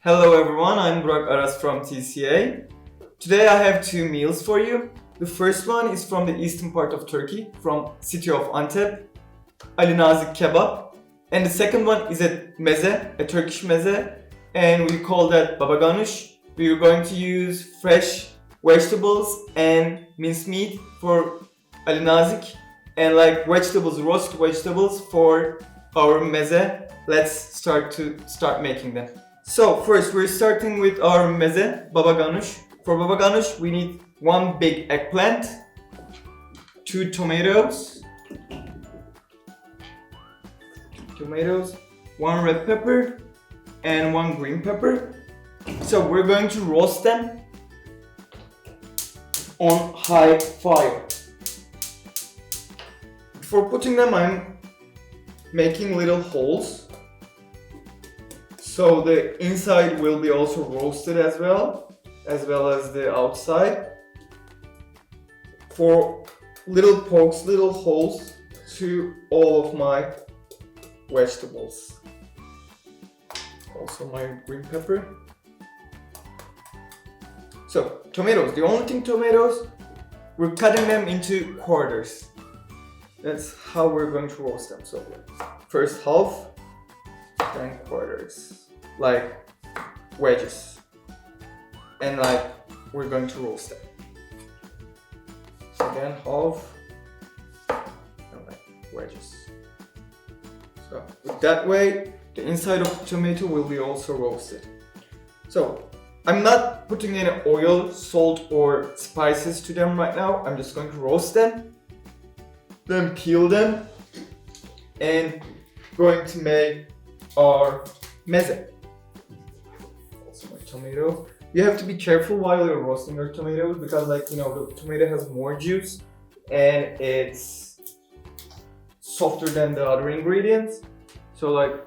Hello everyone, I'm Burak Aras from TCA. Today I have two meals for you. The first one is from the eastern part of Turkey, from city of Antep, Alinazik kebab. And the second one is a meze, a Turkish meze, and we call that Babagannush. We are going to use fresh vegetables and minced meat for Alinazik, and like roast vegetables for our meze. Let's start making them. So first we're starting with our meze, Babagannush. For Babagannush we need one big eggplant, 2 tomatoes, 1 red pepper, and 1 green pepper. So we're going to roast them on high fire. Before putting them, I'm making little holes, so the inside will be also roasted as well as the outside. For little pokes, little holes to all of my vegetables. Also my green pepper. So tomatoes, the only thing tomatoes, we're cutting them into quarters. That's how we're going to roast them. So first half, then quarters, like wedges, and like we're going to roast them. So then half, and like wedges. So that way, the inside of the tomato will be also roasted. So I'm not putting any oil, salt, or spices to them right now. I'm just going to roast them, then peel them, and going to make our meze. Also my tomato. You have to be careful while you're roasting your tomatoes because the tomato has more juice and it's softer than the other ingredients. So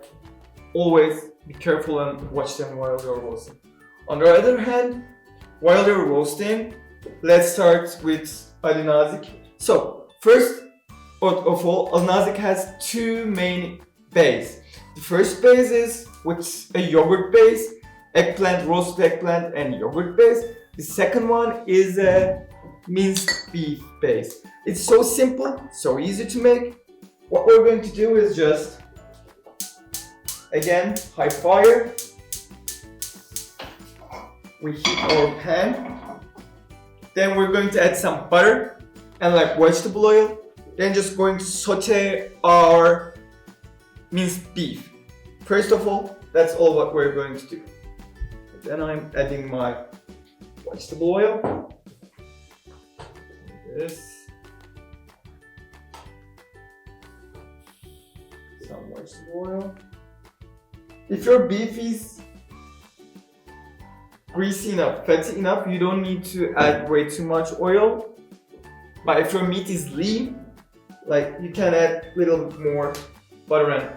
always be careful and watch them while you're roasting. On the other hand, while they're roasting, let's start with Alinazik. So first of all, Alinazik has 2 main bases. The first base is with a yogurt base, roasted eggplant and yogurt base. The second one is a minced beef base. It's so simple, so easy to make. What we're going to do is just, again, high fire. We heat our pan. Then we're going to add some butter and vegetable oil. Then just going to saute our minced beef. First of all, that's all what we're going to do. Then I'm adding my vegetable oil. This. Some vegetable oil. If your beef is greasy enough, fatty enough, you don't need to add way too much oil. But if your meat is lean, you can add a little bit more butter and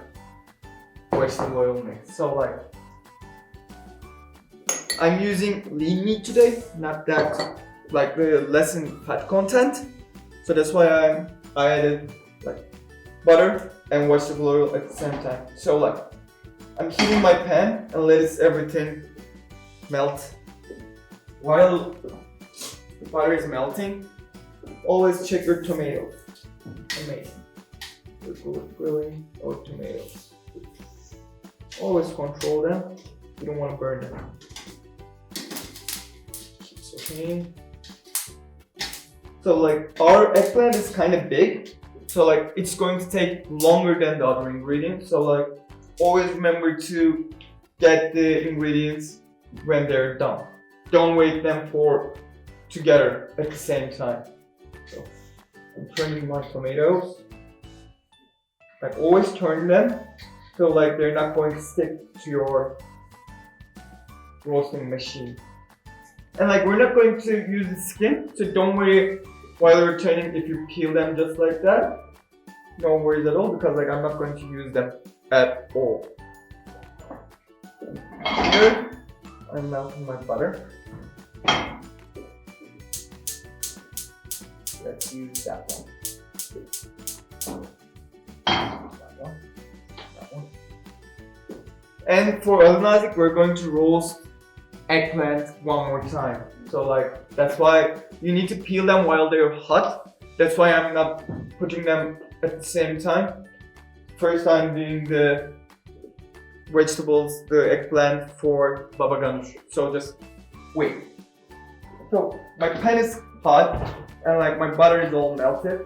vegetable oil mix. So I'm using lean meat today, not that the less in fat content. So that's why I added butter and vegetable oil at the same time. So I'm heating my pan and let everything melt. While the butter is melting, always check your tomatoes. Amazing. We're grilling our tomatoes. Always control them. You don't want to burn them. Keep sauteing. So our eggplant is kind of big, so it's going to take longer than the other ingredients. So always remember to get the ingredients when they're done. Don't wait them together at the same time. So I'm turning my tomatoes. Always turn them so they're not going to stick to your roasting machine. And we're not going to use the skin, so don't worry while you're turning if you peel them just like that. No worries at all because I'm not going to use them at all. Here, I'm melting my butter. Let's use that one. And for Alinazik, we're going to roast eggplant one more time. So like, that's why you need to peel them while they're hot. That's why I'm not putting them at the same time. First I'm doing the vegetables, the eggplant for Babagannush. So just wait. So my pan is hot and like my butter is all melted.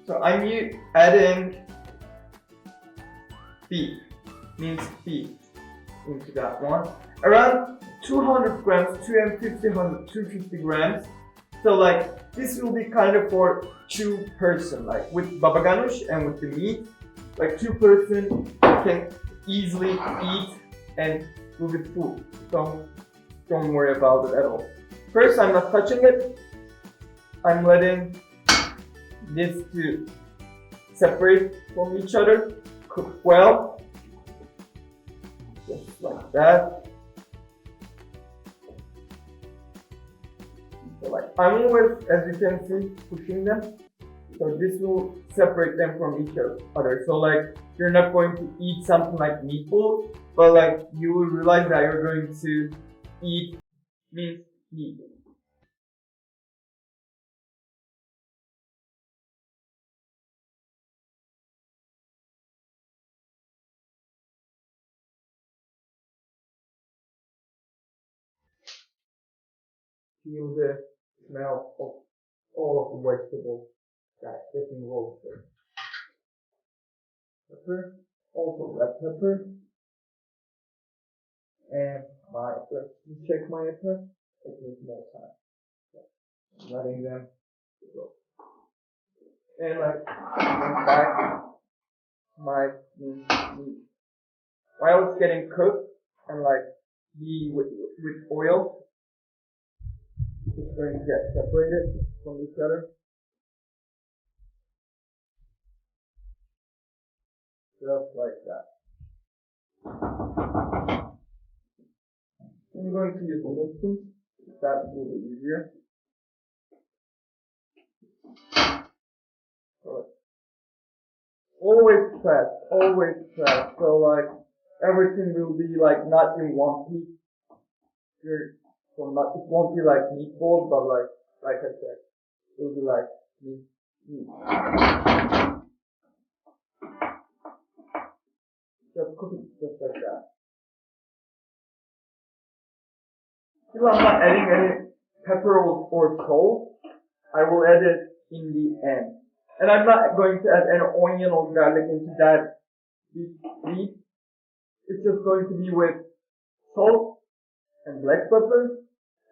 So I'm adding beef, minced beef into that one. Around 200 grams, 250 grams. So like this will be kind of for 2 person, like with Babagannush and with the meat. Like 2 person can easily eat and will be full. So don't worry about it at all. First, I'm not touching it. I'm letting this to separate from each other, cook well, just like that. So like I'm always, as you can see, pushing them. So this will separate them from each other. So like you're not going to eat something like meatball, but like you will realize that you're going to eat minced meat. Feel the smell of all of the vegetables that getting roasted. Pepper, also red pepper, and let's check my pepper. It needs more time. So, letting them go. And like back my meat. While it's getting cooked and like with oil, it's going to get separated from each other. Just like that. I'm going to use a spoon. That will be easier. So, always press. So like everything will be like not in one piece. So not, it won't be like meatballs, but like I said, it will be like meat. Just cook it just like that. Still, I'm not adding any pepper or salt. I will add it in the end. And I'm not going to add any onion or garlic into that meat. It's just going to be with salt and black pepper.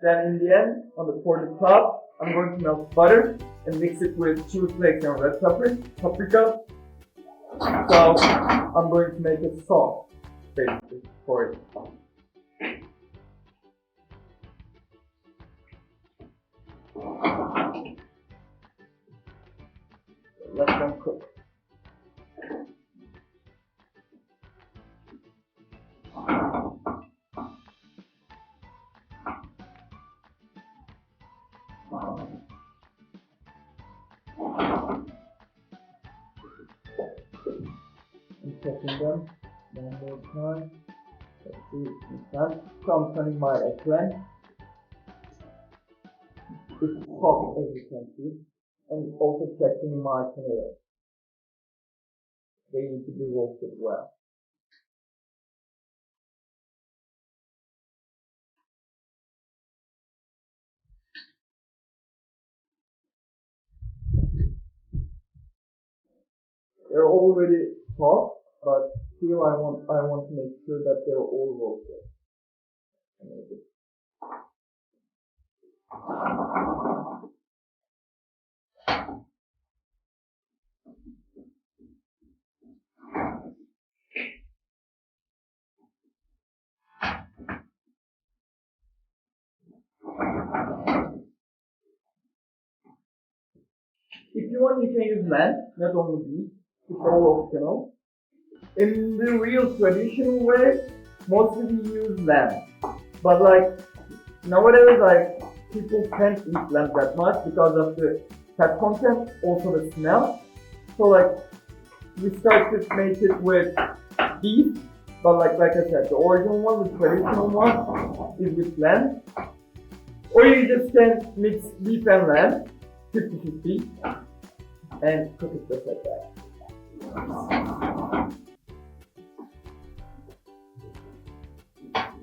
Then in the end, for the top, I'm going to melt butter and mix it with chili flakes and red paprika. So I'm going to make a sauce basically for it. Let them cook. I'm checking them one more time. Let's see if it's done. So I'm turning my eggplant. It's hot as you can see. And also checking my tomatoes. They need to be roasted well. They're already soft, but still I want to make sure that they're all roasted. If you want, you can use lamb, not only beef. It's all optional. In the real traditional way, mostly we use lamb. But like nowadays, like people can't eat lamb that much because of the fat content, also the smell. So like we start to make it with beef But like I said, the original one, the traditional one, is with lamb. Or you just can mix beef and lamb, 50-50, and cook it just like that.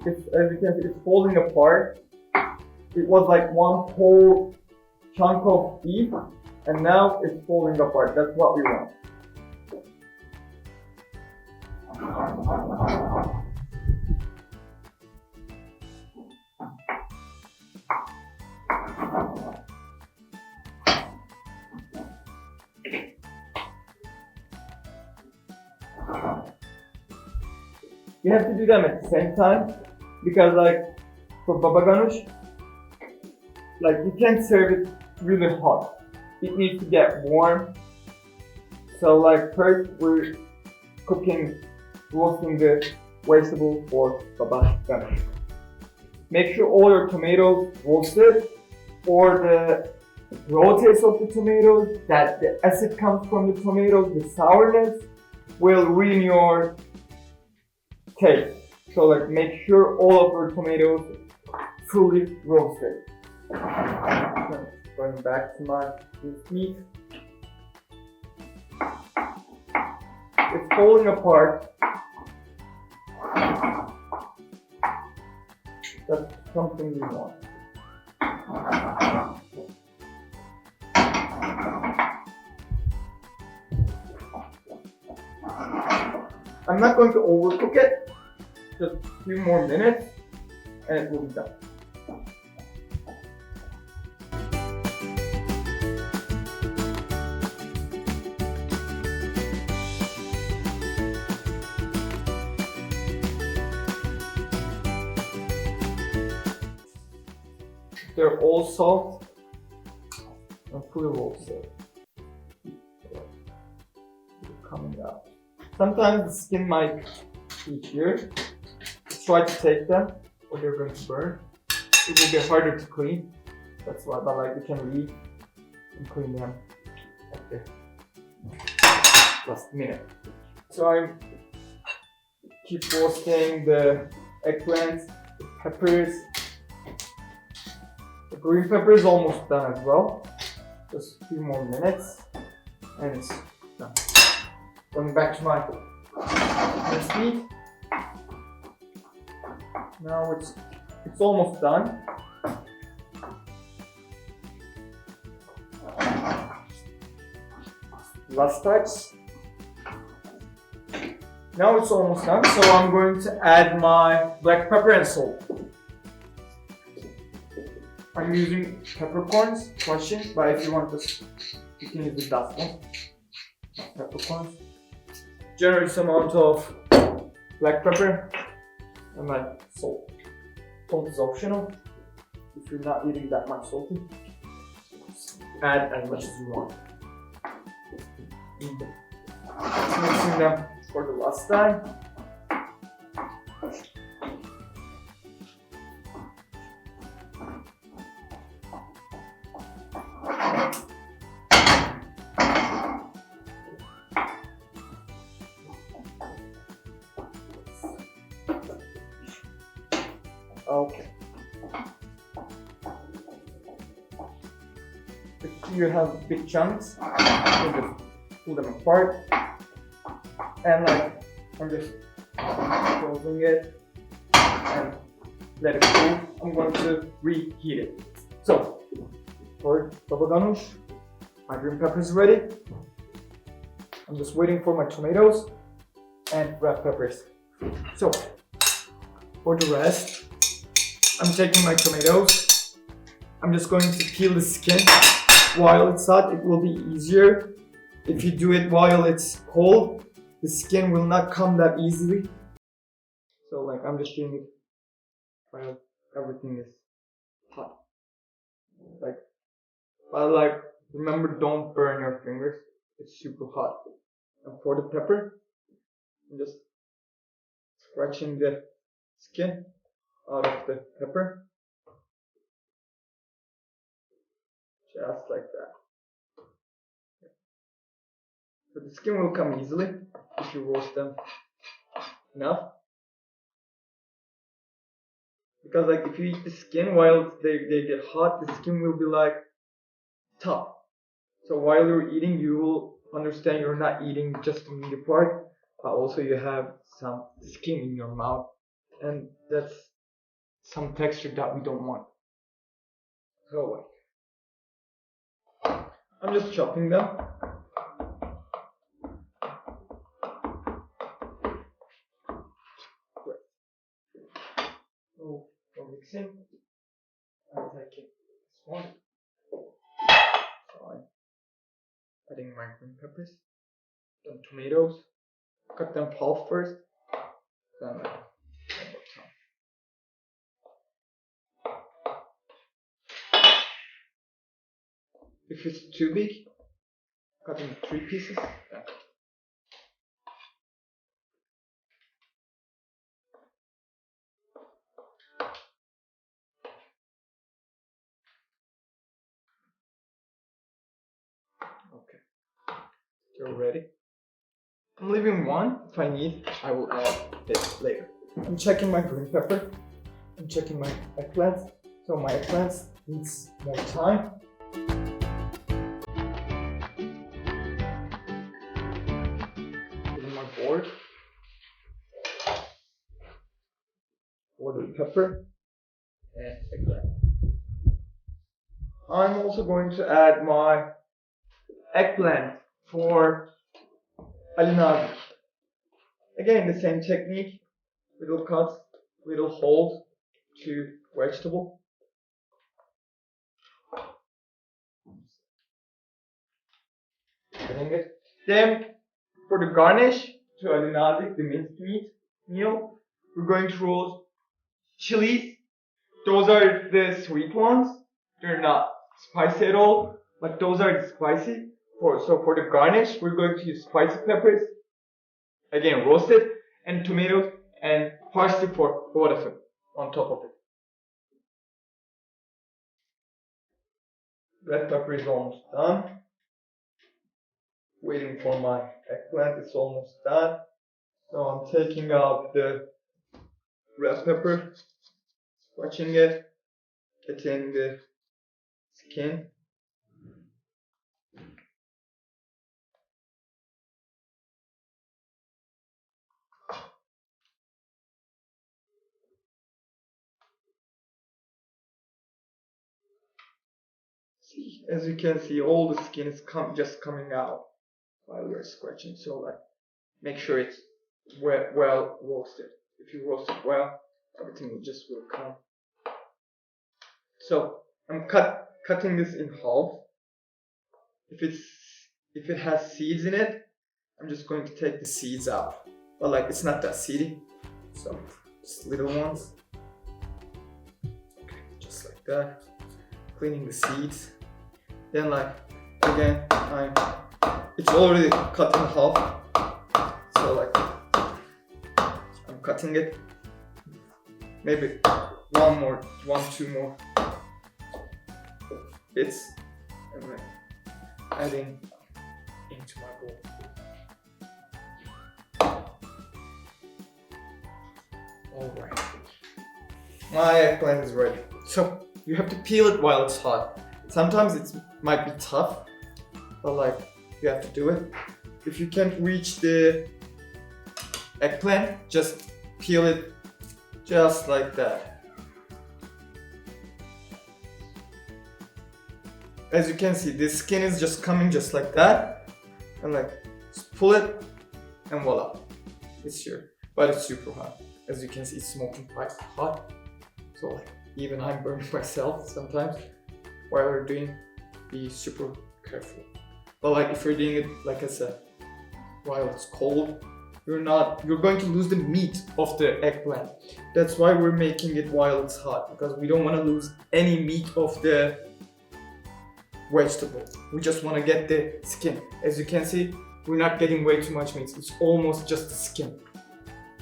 As you can see, it's falling apart. It was like one whole chunk of beef, and now it's falling apart. That's what we want. You have to do them at the same time because like for babagannush, like you can't serve it really hot. It needs to get warm. So like first we're roasting the vegetable for babagannush. Make sure all your tomatoes roasted, or the raw taste of the tomatoes, that the acid comes from the tomatoes, the sourness will ruin your taste. So like make sure all of your tomatoes fully roasted. So, going back to my meat. It's falling apart. That's something we want. I'm not going to overcook it. Just a few more minutes and it will be done. They're all soft and fully roasted. Coming out. Sometimes the skin might be here. Try to take them or they're going to burn. It will be harder to clean. That's why, but like we can leave and clean them at the last minute. So I keep roasting the eggplants, the peppers. The green pepper is almost done as well. Just a few more minutes and it's done. Going back to my minced meat. Now it's almost done. Last touch. Now it's almost done, so I'm going to add my black pepper and salt. I'm using peppercorns, crushing, but if you want this, you can use the dust one. Peppercorns. Generous amount of black pepper and like salt. Salt is optional. If you're not eating that much salty, add as much as you want. Mixing them for the last time. Okay. If you have big chunks, you just pull them apart. And like, I'm just closing it and let it cool. I'm going to reheat it. So, for babagannush, my green pepper is ready. I'm just waiting for my tomatoes and red peppers. So, for the rest, I'm taking my tomatoes. I'm just going to peel the skin while it's hot. It will be easier. If you do it while it's cold, the skin will not come that easily. So like I'm just doing it while everything is hot. But like remember, don't burn your fingers. It's super hot. And for the pepper, I'm just scratching the skin out of the pepper. Just like that. So the skin will come easily if you roast them enough. Because like if you eat the skin while they get hot, the skin will be like tough. So while you're eating, you will understand you're not eating just the meaty part, but also you have some skin in your mouth, and that's some texture that we don't want. So I'm just chopping them. No mixing. I'm taking this one. So I'm adding my green peppers, then tomatoes. Cut them half first, then one more time. If it's too big, cut in 3 pieces. Then. Okay, you're ready. I'm leaving one. If I need, I will add it later. I'm checking my green pepper. I'm checking my eggplants. So my eggplants needs more time. Putting my board. Board pepper and eggplant. I'm also going to add my eggplant for Alinazik. Again, the same technique, little cuts, little holes to vegetable. Getting it. Then, for the garnish to Alinazik, the minced meat meal, we're going to roast chilies. Those are the sweet ones. They're not spicy at all, but those are the spicy. So for the garnish, we're going to use spicy peppers. Again, roasted, and tomatoes and parsley for both of them on top of it. Red pepper is almost done. Waiting for my eggplant, it's almost done. So I'm taking out the red pepper, scratching it, getting the skin. See, as you can see, all the skin is just coming out while we're scratching. So like, make sure it's well roasted. If you roast it well, everything will come. So I'm cutting this in half. If it has seeds in it, I'm just going to take the seeds out. But like, it's not that seedy, so just little ones. Okay, just like that. Cleaning the seeds. Then like, again, it's already cut in half. So like, I'm cutting it. Maybe two more bits, and then adding into my bowl. Alright, my eggplant is ready. So you have to peel it while it's hot. Sometimes it might be tough, but like, you have to do it. If you can't reach the eggplant, just peel it just like that. As you can see, the skin is just coming just like that, and like, just pull it, and voila, it's here. But it's super hot. As you can see, it's smoking quite hot. So like, even I'm burning myself sometimes. While we're doing, be super careful. But like, if you're doing it, like I said, while it's cold, you're going to lose the meat of the eggplant. That's why we're making it while it's hot, because we don't want to lose any meat of the vegetable. We just want to get the skin. As you can see, we're not getting way too much meat. It's almost just the skin.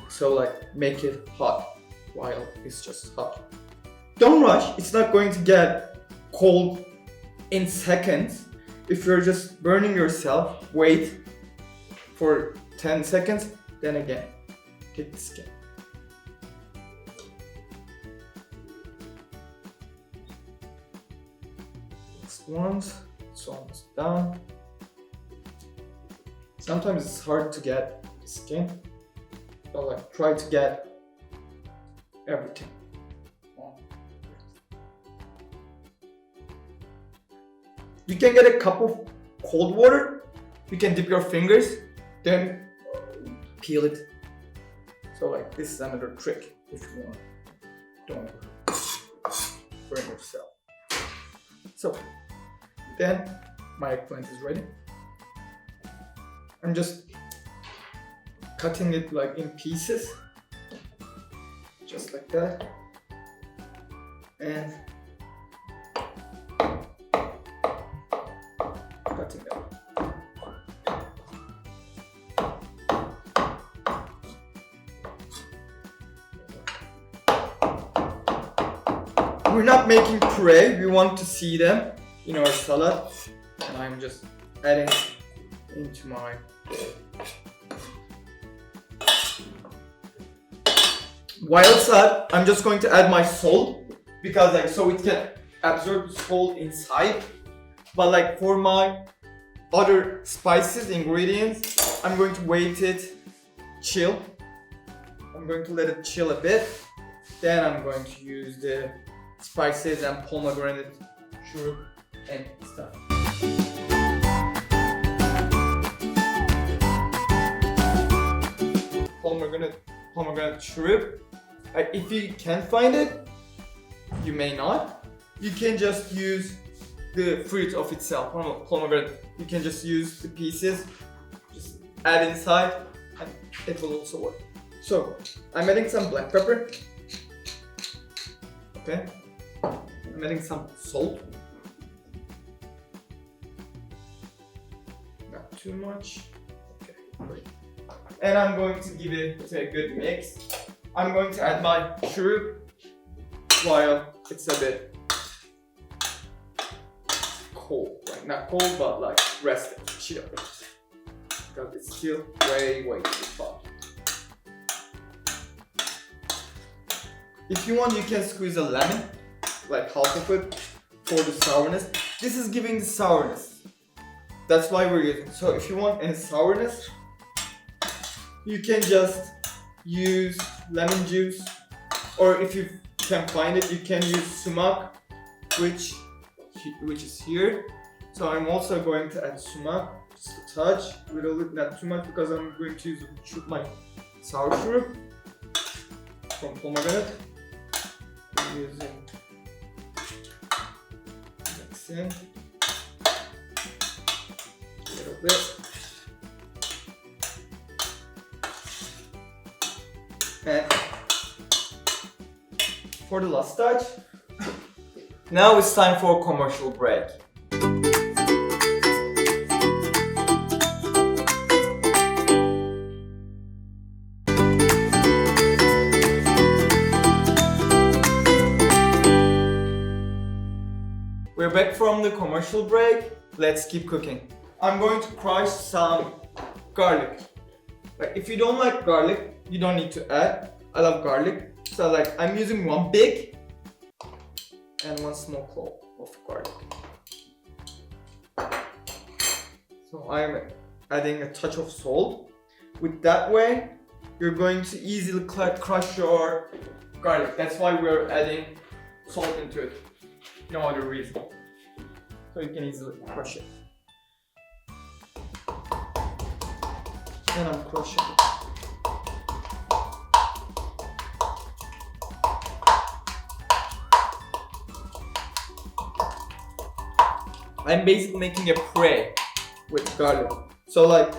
So like, make it hot while it's just hot. Don't rush. It's not going to get cold in seconds. If you're just burning yourself, wait for 10 seconds, then again, take the skin. last ones. It's almost done. Sometimes it's hard to get the skin, but like try to get everything. You can get a cup of cold water. You can dip your fingers, then peel it. So like this is another trick if you want. Don't burn yourself. So then my eggplant is ready. I'm just cutting it like in pieces, just like that, and cutting them. We're not making puree, we want to see them in our salad, and I'm just adding into my wild salad. I'm just going to add my salt because like so it can absorb salt inside, but like for my other spices, ingredients, I'm going to wait it chill. I'm going to let it chill a bit, then I'm going to use the spices and pomegranate syrup and stuff. Pomegranate syrup. If you can find it, you may not. You can just use the fruit of itself, pomegranate. You can just use the pieces, just add inside, and it will also work. So I'm adding some black pepper. Okay. I'm adding some salt. Not too much. Okay, great. And I'm going to give it a good mix. I'm going to add my syrup while it's a bit cold. Like not cold, but like rested, chill. Because it's still way too hot. If you want, you can squeeze a lemon, like half of it, for the sourness. This is giving the sourness. That's why we're using. So if you want any sourness, you can just use lemon juice, or if you can find it, you can use sumac, which is here. So I'm also going to add sumac, just a touch, a little bit, not too much, because I'm going to use my sour syrup from pomegranate. I'm using mixing a little bit. And for the last touch, now it's time for a commercial break. We're back from the commercial break. Let's keep cooking. I'm going to crush some garlic. Like if you don't like garlic, you don't need to add. I love garlic. So like I'm using one big and one small clove of garlic. So I'm adding a touch of salt. With that way, you're going to easily crush your garlic. That's why we're adding salt into it. No other reason. So you can easily crush it. And I'm crushing it. I'm basically making a puree with garlic. So like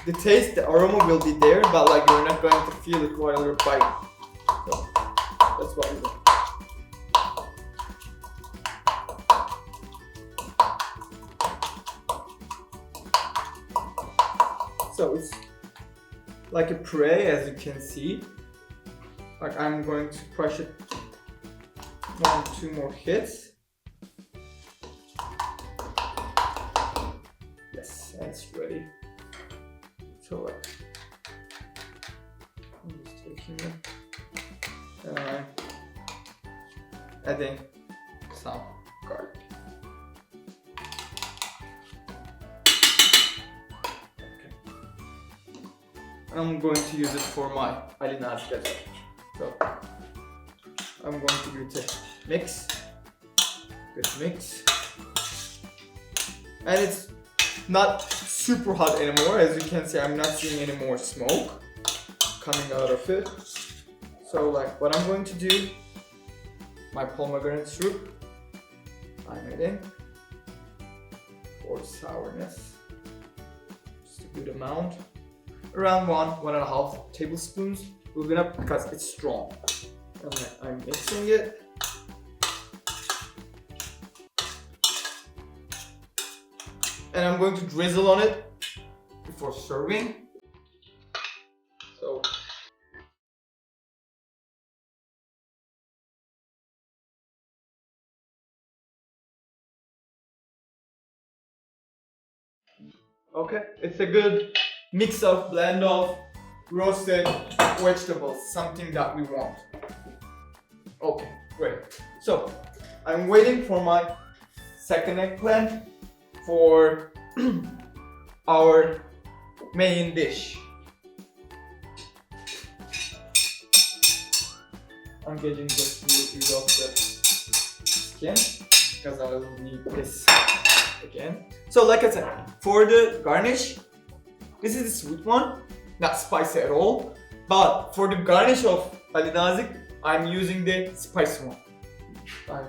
the taste, the aroma will be there, but like you're not going to feel it while you're biting. So that's what I'm doing. So it's like a puree, as you can see. Like I'm going to crush it 1 or 2 more hits. Yes, and it's ready. So I'm just taking it and I'm adding some garlic. and I'm going to use it for my Alinazik as well. So I'm going to give it a mix, good mix, and it's not super hot anymore. As you can see, I'm not seeing any more smoke coming out of it. So like what I'm going to do, my pomegranate syrup, I'm adding for sourness, just a good amount, around 1.5 tablespoons will be enough because it's strong. And then I'm mixing it. And I'm going to drizzle on it before serving. So okay, it's a good mix of blend of roasted vegetables, something that we want. Okay, great. So I'm waiting for my second eggplant for our main dish. I'm getting just rid of the skin because I will need this again. So like I said, for the garnish, this is the sweet one, not spicy at all. But for the garnish of Alinazik, I'm using the spicy one. I'm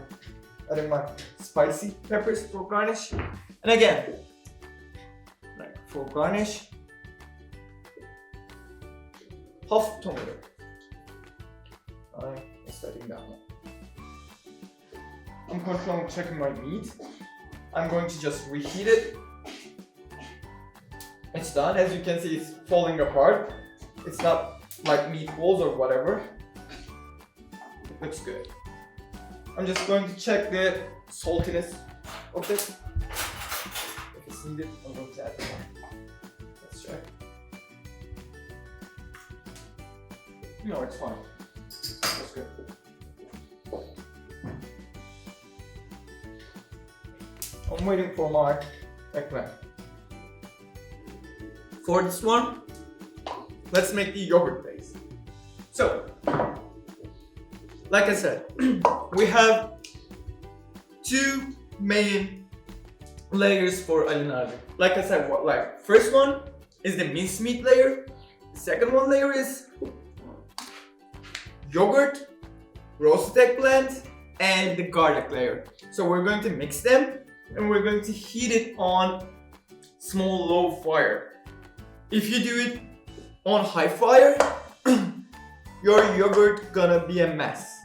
adding my spicy peppers for garnish. And again, like for garnish, half tomato. I'm setting that one. I'm controlling checking my meat. I'm going to just reheat it. It's done. As you can see, it's falling apart. It's not like meatballs or whatever. It looks good. I'm just going to check the saltiness of it. If it's needed, I'm going to add more. Let's check. No, it's fine. That's good. I'm waiting for my eggplant. For this one, let's make the yogurt base. So, like I said, we have two main layers for Alinazik. Like I said, first one is the mincemeat layer. The second one layer is yogurt, roasted eggplant, and the garlic layer. So we're going to mix them and we're going to heat it on small low fire. If you do it on high fire, your yogurt gonna be a mess.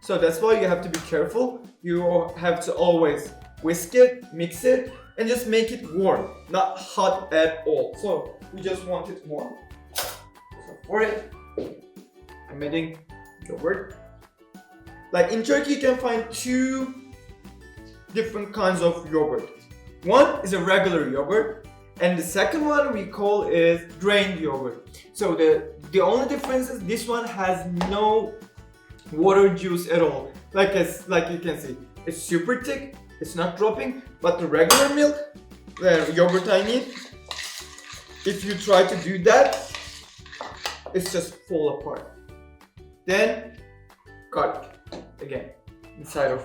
So that's why you have to be careful. You have to always whisk it, mix it, and just make it warm, not hot at all. So we just want it warm. So for it, I'm adding yogurt. Like in Turkey, you can find two different kinds of yogurt. One is a regular yogurt, and the second one we call is drained yogurt. So the only difference is this one has no water juice at all. Like you can see, it's super thick, it's not dropping, but the regular milk, the yogurt I mean, if you try to do that, it's just fall apart. Then garlic again inside of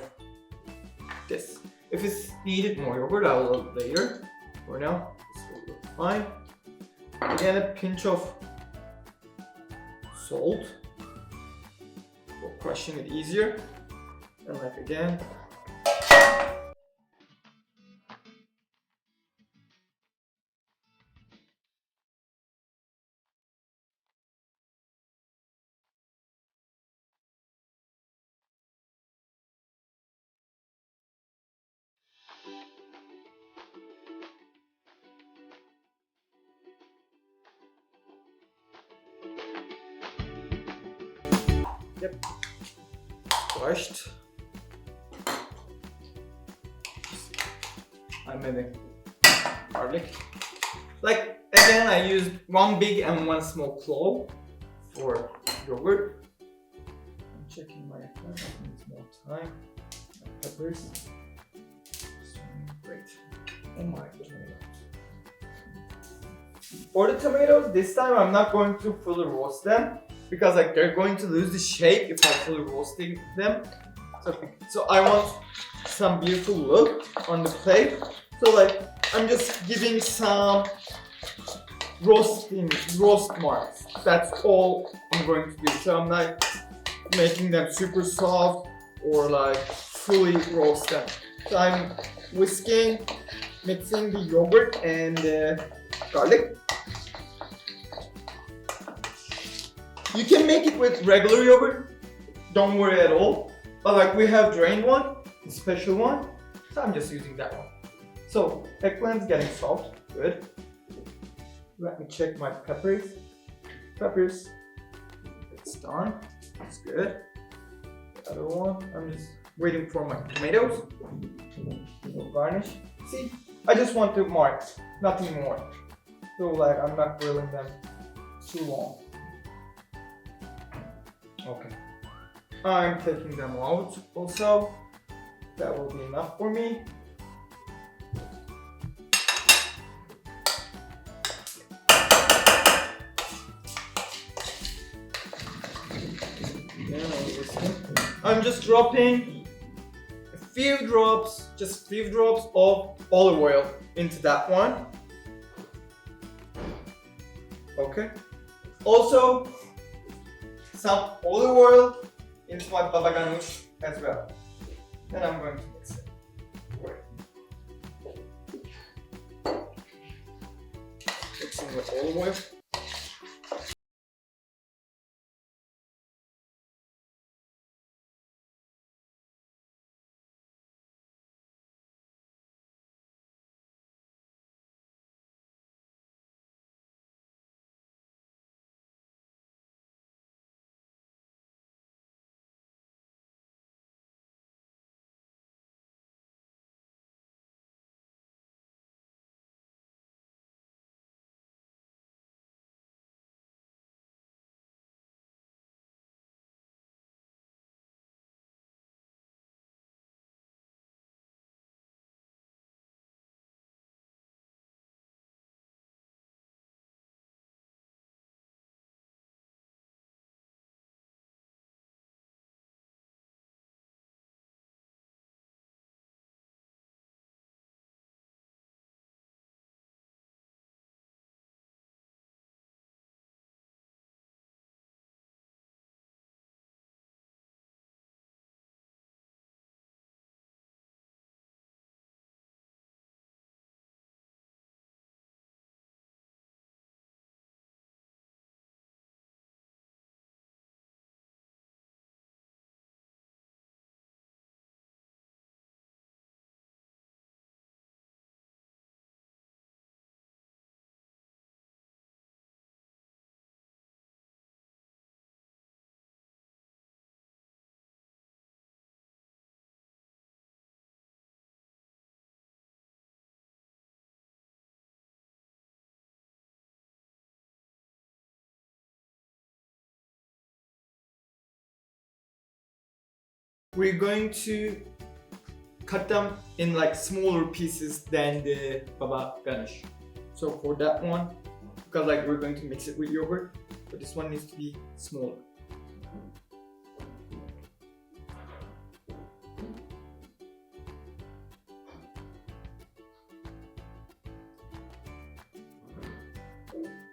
this. If it's needed more yogurt, I will add later. For now, this will look fine. Again, a pinch of salt for crushing it easier. And like again. Yep, crushed. I'm adding garlic. Like again, I used one big and one small clove for yogurt. I'm checking my eggplant. I need more time. My peppers. Great. Oh my goodness. For the tomatoes, this time I'm not going to fully roast them because like they're going to lose the shape if I fully roasting them. So I want some beautiful look on the plate. So like I'm just giving some roast marks. That's all I'm going to do. So I'm not making them super soft or like fully roast them. So I'm mixing the yogurt and garlic. You can make it with regular yogurt, don't worry at all. But like we have drained one, special one, so I'm just using that one. So eggplant's getting soft, good. Let me check my peppers. It's done, it's good. The other one, I'm just waiting for my tomatoes. Garnish. See, I just want to mark, nothing more. So like I'm not grilling them too long. Okay. I'm taking them out also. That will be enough for me. I'm just dropping a few drops of olive oil into that one. Okay. Also, some olive oil into my babagannush as well. Then I'm going to mix it. Mixing with olive oil. We're going to cut them in like smaller pieces than the babagannush. So for that one, because like we're going to mix it with yogurt, but this one needs to be smaller.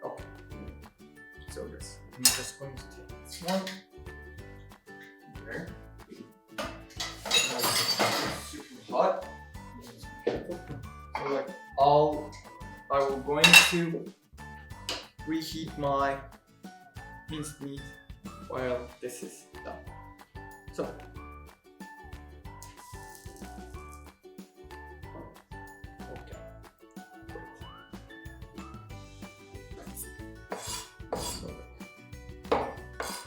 Okay. So this, I'm just going to take this one. There. Super hot. So like I will going to reheat my minced meat while this is done. So okay. So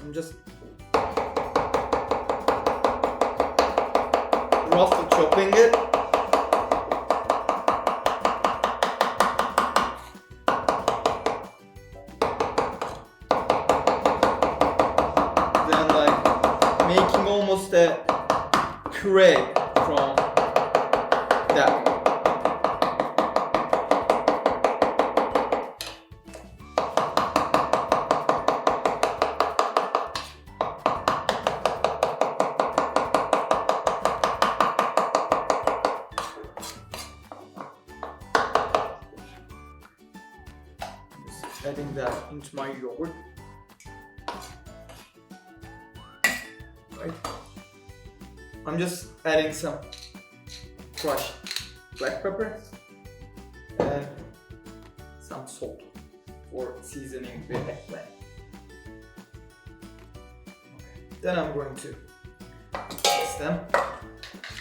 I'm just roughly chopping it. Then like making almost a puree from that. adding that into my yogurt. Right. I'm just adding some crushed black pepper and some salt for seasoning the eggplant. Then I'm going to mix them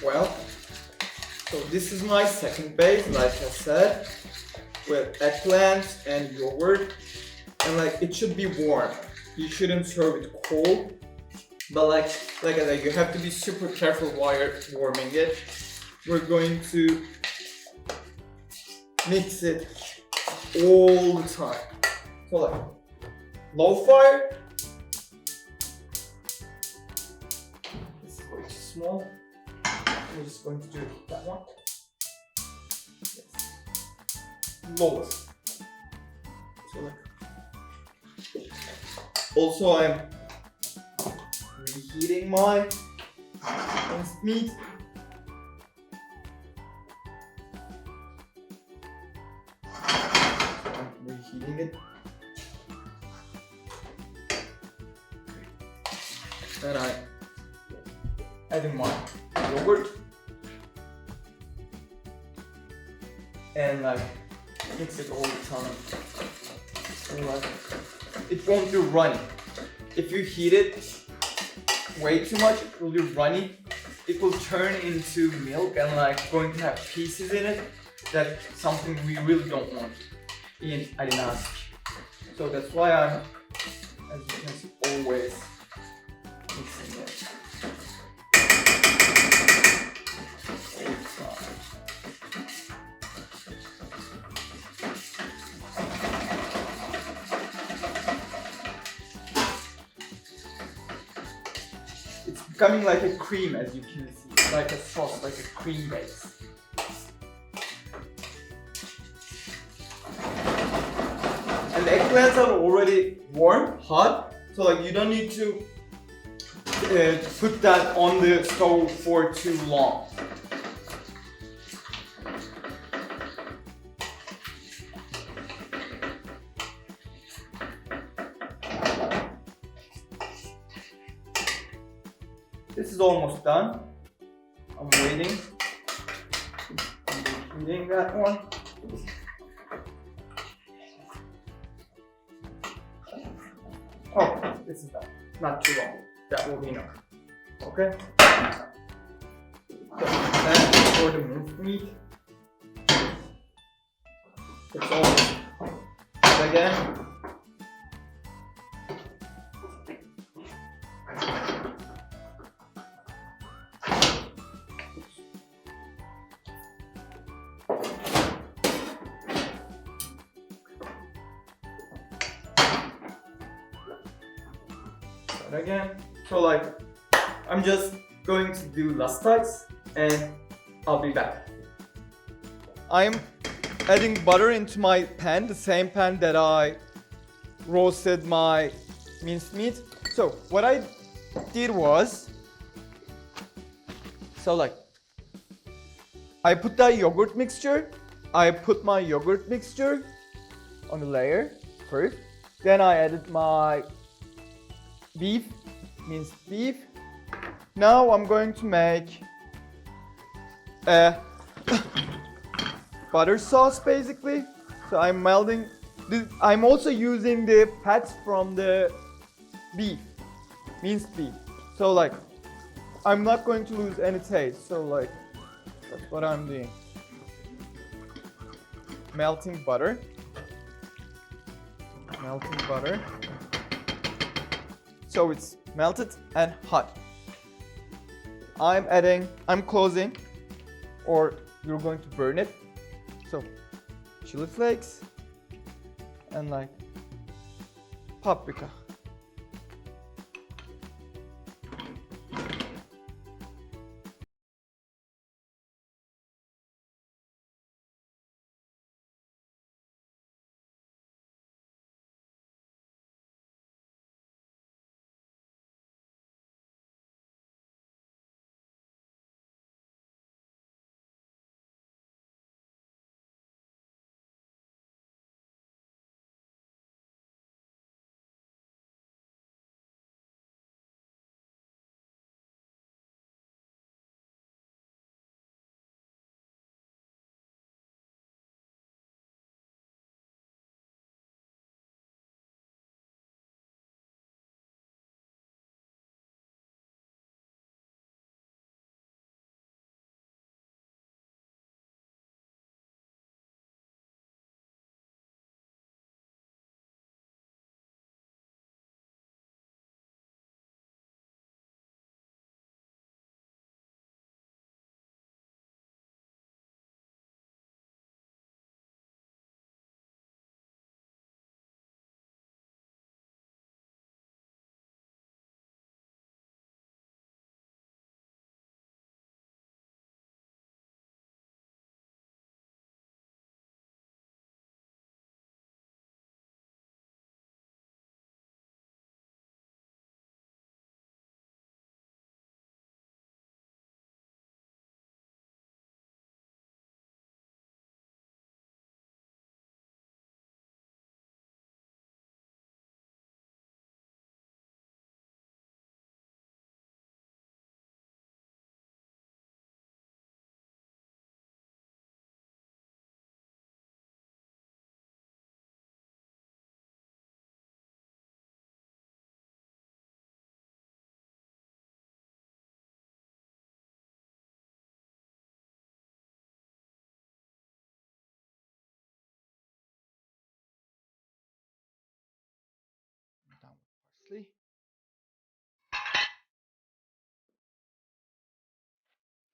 well. So this is my second base, like I said, with eggplant and yogurt, and like it should be warm. You shouldn't serve it cold, but like I said, you have to be super careful while you're warming it. We're going to mix it all the time. So like low fire. Small. We're just going to do that one. Yes. Lowest. So like. Also, I'm reheating my minced meat. I'm reheating it. Then I adding my yogurt and like mix it all the time. So like it won't be runny. If you heat it way too much, it will be runny. It will turn into milk and like going to have pieces in it. That's something we really don't want in Alinazik. So that's why I'm, as you can see, always mixing it. It's becoming like a cream, as you can see, like a sauce, like a cream base. And the eggplants are already warm, hot, so like you don't need to put that on the stove for too long. This is almost done. I'm waiting. I'm reheating that one. Oh, this is done. Not too long. That will be enough. Okay? So, then for the minced meat. It's almost done again. Again, so like I'm just going to do last touch and I'll be back. I'm adding butter into my pan, the same pan that I roasted my minced meat. So what I did was, so like I put that yogurt mixture, I put my yogurt mixture on the layer first, then I added my beef, minced beef. Now I'm going to make a butter sauce basically. So I'm melting this. I'm also using the fats from the beef, minced beef. So like I'm not going to lose any taste. So like that's what I'm doing. Melting butter. Melting butter. So it's melted and hot. I'm closing, or you're going to burn it. So chili flakes and like paprika.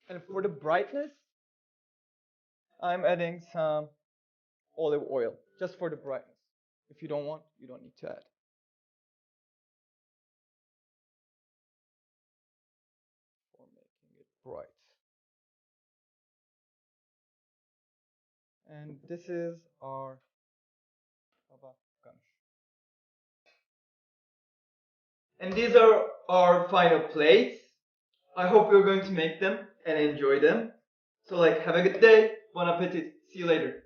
And for the brightness, I'm adding some olive oil just for the brightness. If you don't want, you don't need to add. For making it bright. And this is our Babagannush. And these are our final plates. I hope you're going to make them and enjoy them. So like, have a good day. Bon appetit. See you later.